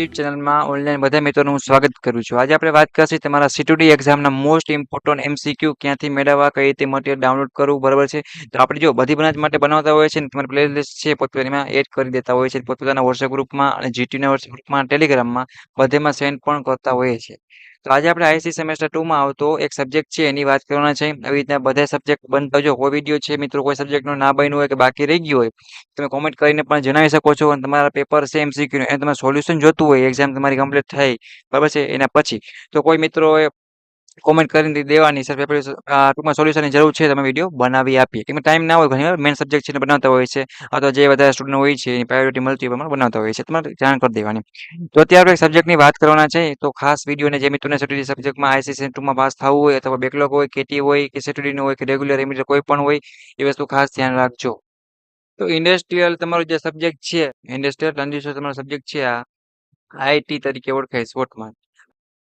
YouTube ચેનલમાં online બધા મિત્રોનું હું સ્વાગત કરું છું. આજે આપણે વાત કરશું તમારા સીટુડી એક્ઝામના મોસ્ટ ઇમ્પોર્ટન્ટ એમસીક્યુ ક્યાંથી મેળવવા, કઈ રીતે મટીરિયલ ડાઉનલોડ કરવું, બરાબર છે. તો આપણે જો બધી બ્રાન્ચ માટે બનાવતા હોય છે ને તમારી પ્લેલિસ્ટ છે પોતપોતામાં એડ કરી દેતા હોય છે પોતપોતાના વોટ્સએપ ગ્રુપમાં અને જીટીયુના વોટ્સએપ ગ્રુપમાં, ટેલિગ્રામમાં બધેમાં સેન્ડ પણ કરતા હોઈએ છીએ. તો આજે આપણે આઈસી સેમેસ્ટર 2 માં આવતો એક સબ્જેક્ટ છે એની વાત કરવાના છે. આવી રીતના બધા સબ્જેક્ટ બનતા જો કોઈ વિડીયો છે મિત્રો કોઈ સબ્જેક્ટનું ના બન્યું હોય કે બાકી રહી ગયું હોય તમે કોમેન્ટ કરીને પણ જણાવી શકો છો અને તમારા પેપર છે એમસીક્યુ એને તમારે સોલ્યુશન જોતું હોય એક્ઝામ તમારી કમ્પ્લીટ થઈ બરાબર છે એના પછી તો કોઈ મિત્રોએ કોમેન્ટ કરીને દેવાની સર પેપર ટૂંકમાં સોલ્યુશનની જરૂર છે તમે વિડીયો બનાવી આપીએ કેમ ટાઈમ ના હોય ઘણી વાર મેન સબ્જેક્ટ છે એને બનાવતા હોય છે અથવા જે વધારે સ્ટુડન્ટ હોય છે એની પ્રાયોરિટી મળતી હોય પ્રમાણે બનાવતા હોય છે તમારે જાણ કરી દેવાની. તો અત્યારે આપણે સબ્જેક્ટની વાત કરવાના છે તો ખાસ વિડીયોને જે મિત્રોને સેટુડી સબ્જેક્ટમાં આઈસીસી 2માં પાસ થવું હોય અથવા બેકલોગ હોય કેટી હોય કે સેટુડીનું હોય કે રેગ્યુલર રેમિડિયલ કોઈ પણ હોય એ વસ્તુ ખાસ ધ્યાન રાખજો. તો ઇન્ડસ્ટ્રીયલ તમારો જે સબ્જેક્ટ છે ઇન્ડસ્ટ્રીયલ ટ્રાન્ઝિશન તમારો સબ્જેક્ટ છે આ આઈટી તરીકે ઓળખાય શોર્ટમાં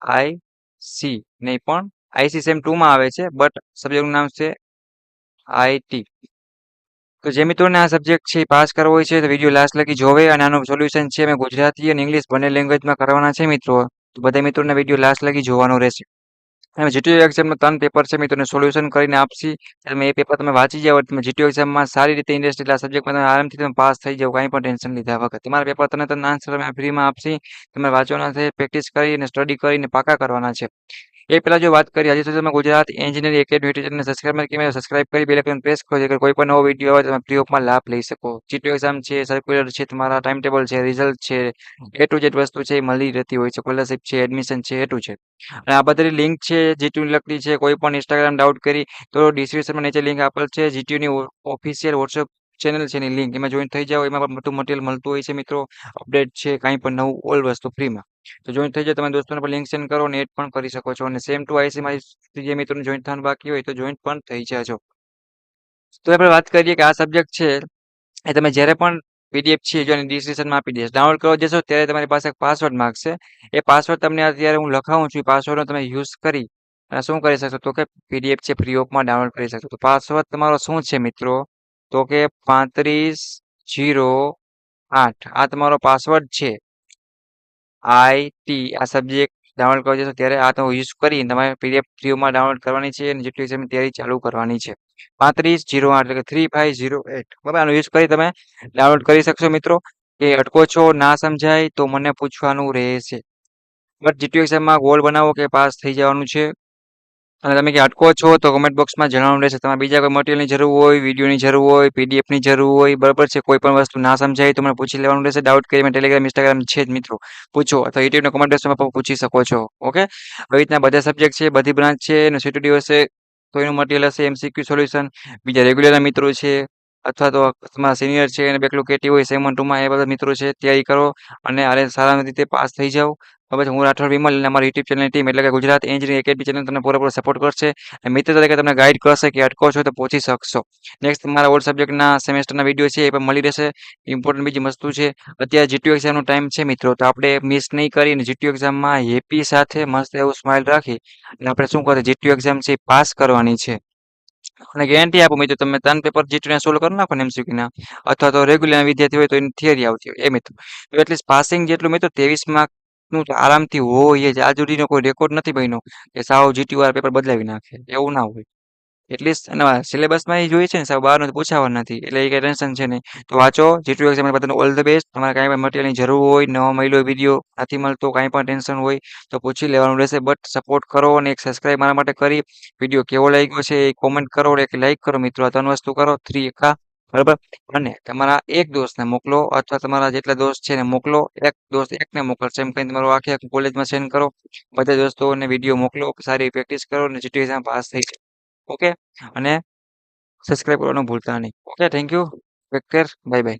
આઈસી નહીં પણ આઈસી સેમ 2 માં આવે છે બટ સબ્જેક્ટનું નામ છે આઈટી. તો જે મિત્રોને આ સબ્જેક્ટ છે પાસ કરવો હોય છે તો વિડીયો લાસ્ટ લગી જોવે અને આનું સોલ્યુશન છે મેં ગુજરાતી અને ઇંગ્લિશ બંને લેંગ્વેજમાં કરવાના છે મિત્રો. તો બધા મિત્રોને વિડીયો લાસ્ટ લગી જોવાનું રહેશે. અને જીટીયુ એક્ઝામના 3 પેપર છે મિત્રોને સોલ્યુશન કરીને આપશી તમે એ પેપર તમે વાંચી જાવ તમે જીટીયુ એક્ઝામમાં સારી રીતે ઇન્ડસ્ટ્રીયલ આ સબ્જેક્ટમાં તમે આરામથી તમે પાસ થઈ જાવ કાંઈ પણ ટેન્શન લીધા વગર તમારા પેપર તને આન્સર અમે ફ્રીમાં આપશી તમે વાંચવાના છે પ્રેક્ટિસ કરી અને સ્ટડી કરીને પાકા કરવાના છે. એ પહેલા જો વાત કરીએ હજી સુધી તમે ગુજરાત એન્જિનિયરિંગ એકેડમી યુટ્યુબ ચેનલને સબસ્ક્રાઇબ કરી બેલ આઇકન પ્રેસ કરો જેથી કોઈ પણ નવો વિડીયો આવે તમે ફ્રી ઓફમાં લાભ લઈ શકો. જીટીયુ એક્ઝામ છે સર્ક્યુલર છે તમારા ટાઈમ ટેબલ છે રિઝલ્ટ છે એ ટુ ઝેડ વસ્તુ છે એ મળી રહેતી હોય છે સ્કોલરશિપ છે એડમિશન છે એ ટુ છે. અને આ બધી લિંક છે જીટીયુ લગતી છે કોઈ પણ ઇન્સ્ટાગ્રામ ડાઉટ કરી તો ડિસ્ક્રિપ્શનમાં નીચે લિંક આપેલ છે જીટીયુની ઓફિશિયલ વોટ્સએપ ચેનલ છે એની લિંક એમાં જોઈન થઈ જાઓ એમાં પણ મોટું મટીરિયલ મળતું હોય છે મિત્રો અપડેટ છે કાંઈ પણ નવું ઓલ વસ્તુ ફ્રીમાં. તો જોઈન થઈ જાઓ તમે દોસ્તોને પણ લિંક સેન્ડ કરો અને એડ પણ કરી શકો છો અને સેમ ટુ આઈસી મારી જે મિત્રોને જોઈન થવાનું બાકી હોય તો જોઈન પણ થઈ જાજો. તો આપણે વાત કરીએ કે આ સબ્જેક્ટ છે એ તમે જ્યારે પણ પીડીએફ છે જો ડિસ્ક્રિપ્શનમાં આપી દઈશ ડાઉનલોડ કરવા જશો ત્યારે તમારી પાસે પાસવર્ડ માંગશે એ પાસવર્ડ તમને અત્યારે હું લખાવું છું એ પાસવર્ડનો તમે યુઝ કરી અને શું કરી શકશો તો કે પીડીએફ છે ફ્રી ઓફમાં ડાઉનલોડ કરી શકશો. તો પાસવર્ડ તમારો શું છે મિત્રો તો કે 3508 આ તમારો પાસવર્ડ છે. આઈટી આ સબ્જેક્ટ ડાઉનલોડ કરવા જશો ત્યારે આ તો યુઝ કરી તમારે પીડીએફ ફ્રીમાં ડાઉનલોડ કરવાની છે અને જેટલી એક્ઝામની તૈયારી ચાલુ કરવાની છે. 3508 એટલે કે 3508 બરાબર આનો યુઝ કરી તમે ડાઉનલોડ કરી શકશો મિત્રો. કે અટકો છો ના સમજાય તો મને પૂછવાનું રહેશે. બટ જીટીયુ એક્ઝામમાં ગોલ બનાવો કે પાસ થઈ જવાનું છે અને તમે કે અટકો છો તો કમેન્ટ બોક્સમાં જણાવવાનું રહેશે તમારે બીજા કોઈ મટીરિયલની જરૂર હોય વિડીયોની જરૂર હોય પીડીએફની જરૂર હોય બરાબર છે કોઈ પણ વસ્તુ ના સમજાય તો મને પૂછી લેવાનું રહેશે ડાઉટ કરી મેં ટેલિગ્રામ ઇન્સ્ટાગ્રામ છે જ મિત્રો પૂછો અથવા યુટ્યુબના કમેન્ટ બોક્સમાં પણ પૂછી શકો છો. ઓકે આવી રીતના બધા સબ્જેક્ટ છે બધી બ્રાન્ચ છે અને સીટીડી હશે તો એનું મટીરિયલ હશે એમસીક્યુ સોલ્યુશન બીજા રેગ્યુલરના મિત્રો છે અથવા તો તમારા સિનિયર છે અને બેકલું કેટી હોય સેમ 1 2 માં એ બધા મિત્રો છે તૈયારી કરો અને આરે સારા રીતે પાસ થઈ જાઓ. હવે હું રાઠોડ વિમલ અને અમારી યુટ્યુબ ચેનલની ટીમ એટલે કે ગુજરાત એન્જિનિયરિંગ એકેડમી ચેનલ તમને પૂરેપૂરો સપોર્ટ કરશે અને મિત્ર તરીકે તમને ગાઈડ કરશે કે અટકો છો તો પહોંચી શકશો. નેક્સ્ટ તમારા ઓલ્ડ સબ્જેક્ટના સેમેસ્ટરના વિડીયો છે એ પણ મળી રહેશે. ઇમ્પોર્ટન્ટ બીજી વસ્તુ છે અત્યારે જીટીયુ એક્ઝામનો ટાઈમ છે મિત્રો તો આપણે મિસ નહીં કરીને જીટીયુ એક્ઝામમાં હેપી સાથે મસ્ત એવું સ્માઇલ રાખી અને આપણે શું કરીએ જીટીયુ એક્ઝામ છે પાસ કરવાની છે. અને ગેરંટી આપું મિત્રો તમે 3 પેપર જીટીયુના સોલ્વ કરી નાખો ને એમસીક્યુના અથવા તો રેગ્યુલર વિદ્યાર્થી હોય તો એની થિયરી આવતી હોય એ મિત્રો તો એટલીસ્ટ પાસિંગ જેટલું મિત્રો 23 માર્કનું તો આરામથી હોય જ. આજ સુધીનો કોઈ રેકોર્ડ નથી બન્યો કે સાવ જીટીયુ વાળા પેપર બદલાવી નાખે એવું ના હોય. એટલીસ્ટ એના સિલેબસમાં એ જોઈએ છે ને સાહેબ બહારનું પૂછાવા નથી એટલે એ કઈ ટેન્શન છે નહીં. તો વાંચો જીટીયુ એક્ઝામ બધાને ઓલ ધ બેસ્ટ. તમારે કાંઈ પણ મટીરિયલની જરૂર હોય નવા મળ્યો વિડીયો નથી મળતો કાંઈ પણ ટેન્શન હોય તો પૂછી લેવાનું રહેશે બટ સપોર્ટ કરો અને એક સબસ્ક્રાઈબ મારા માટે કરી વિડીયો કેવો લાગ્યો છે એ કોમેન્ટ કરો એક લાઈક કરો મિત્રો આ 3 વસ્તુ કરો 3 એકા બરાબર અને તમારા એક દોસ્તને મોકલો અથવા તમારા જેટલા દોસ્ત છે એને મોકલો એક દોસ્ત એકને મોકલશે એમ કહીને તમારું આખી કોલેજમાં સેન્ડ કરો બધા દોસ્તોને વિડીયો મોકલો સારી પ્રેક્ટિસ કરો અને જીટીયુ એક્ઝામ પાસ થઈ જાય. ઓકે અને સબસ્ક્રાઈબ કરવાનું ભૂલતા નહીં. Okay thank you take care bye bye.